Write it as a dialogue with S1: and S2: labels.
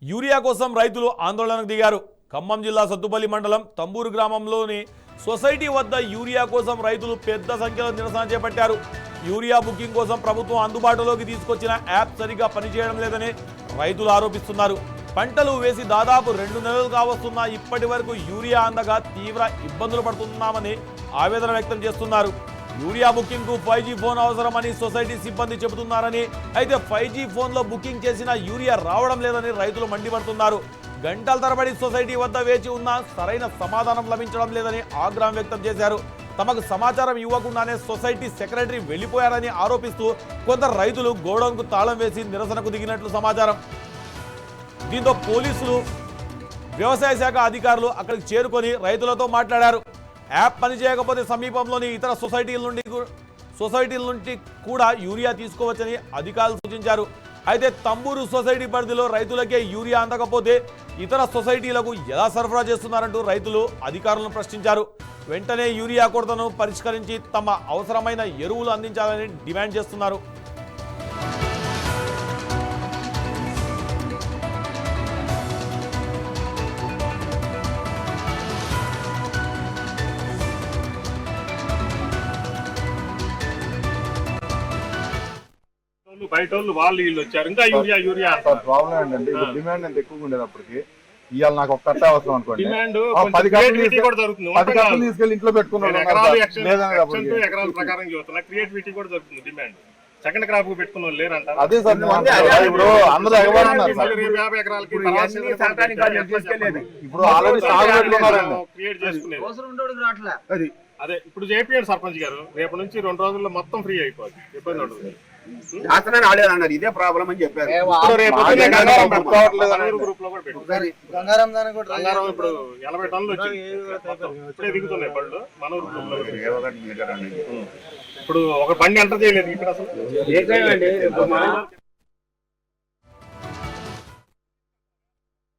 S1: Urea కోసం రైతులు ఆందోళనకు దిగారు. ఖమ్మం జిల్లా సత్తుపల్లి మండలం తంబూరు గ్రామంలోని సొసైటీ వద్ద యూరియా కోసం రైతులు పెద్ద సంఖ్యలో నిరసన చేపట్టారు. యూరియా బుకింగ్ కోసం ప్రభుత్వం అందుబాటులోకి తీసుకొచ్చిన యాప్ సరిగా పనిచేయడం లేదని రైతులు ఆరోపిస్తున్నారు. పంటలు వేసి దాదాపు 2 నెలలు కావస్తున్నా ఇప్పటి వరకు యూరియా అందగా తీవ్ర ఇబ్బందులు పడుతున్నామని ఆవేదన వ్యక్తం చేస్తున్నారు. యూరియా బుకింగ్ కు 5G ఫోన్ అవసరమని సొసైటీ సిబ్బంది చెబుతున్నారని, అయితే 5G ఫోన్లో బుకింగ్ చేసిన యూరియా రావడం లేదని రైతులు మండిపడుతున్నారు. గంటల తరబడి సొసైటీ వద్ద వేచి ఉన్నా సరైన సమాధానం లభించడం లేదని ఆగ్రహం వ్యక్తం చేశారు. తమకు సమాచారం ఇవ్వకుండానే సొసైటీ సెక్రటరీ వెళ్లిపోయారని ఆరోపిస్తూ కొందరు రైతులు గోడౌన్కు తాళం వేసి నిరసనకు దిగినట్లు సమాచారం. దీంతో పోలీసులు, వ్యవసాయ శాఖ అధికారులు అక్కడికి చేరుకొని రైతులతో మాట్లాడారు. యాప్ పనిచేయకపోతే సమీపంలోని ఇతర సొసైటీల నుండి కూడా యూరియా తీసుకోవచ్చని అధికారులు సూచించారు. అయితే తంబూరు సొసైటీ పరిధిలో రైతులకే యూరియా అందకపోతే ఇతర సొసైటీలకు ఎలా సరఫరా చేస్తున్నారంటూ రైతులు అధికారులను ప్రశ్నించారు. వెంటనే యూరియా కొరతను పరిష్కరించి తమ అవసరమైన ఎరువులు అందించాలని డిమాండ్ చేస్తున్నారు.
S2: బయట వాళ్ళు వీళ్ళు వచ్చారు. ఇంకా యూరియా యూరియా
S3: ప్రాబ్లం ఏంటంటే డిమాండ్ ఎంత ఎక్కువగా ఉండేది అప్పటికి. ఇవాళ నాకు ఒక కట్ట అవసరం అనుకోండి,
S2: డిమాండ్
S3: 10 కట్టలు తీసుకెళ్లి ఇంట్లో పెట్టుకున్నాను.
S2: ఎకరాల ప్రకారం చూస్తున్నా క్రియేటివిటీ కూడా దొరుకుతుంది. డిమాండ్ సెకండ్ క్రాప్ పెట్టుకున్న వాళ్ళు లేరంటారు.
S3: అదే సార్, ఇప్పుడు అందరూ ఎగబడుతున్నారు సార్.
S2: 50 ఎకరాలకి
S3: ఇప్పుడు ఆల్రెడీ సాగు పెట్టుకున్నారండి.
S2: క్రియేట్ చేసుకునేది అదే. ఇప్పుడు జేపీఎన్ సర్పంచ్ గారు రేపు నుంచి 2 రోజుల్లో మొత్తం ఫ్రీ అయిపోతుంది, ఇబ్బంది ఉండదు.
S4: రాలేదన్నారు, ఇదే ప్రాబ్లం అని చెప్పారు.
S2: గ్రూప్ లో కూడా పెట్టారు. ఇప్పుడు 80 టన్నులు వచ్చి ఇప్పుడే దిగుతున్నాయి బళ్ళు మనూరు గ్రూప్ లో. ఇప్పుడు ఒక బండి ఎంటర్ చేయలేదు ఇక్కడ అసలు.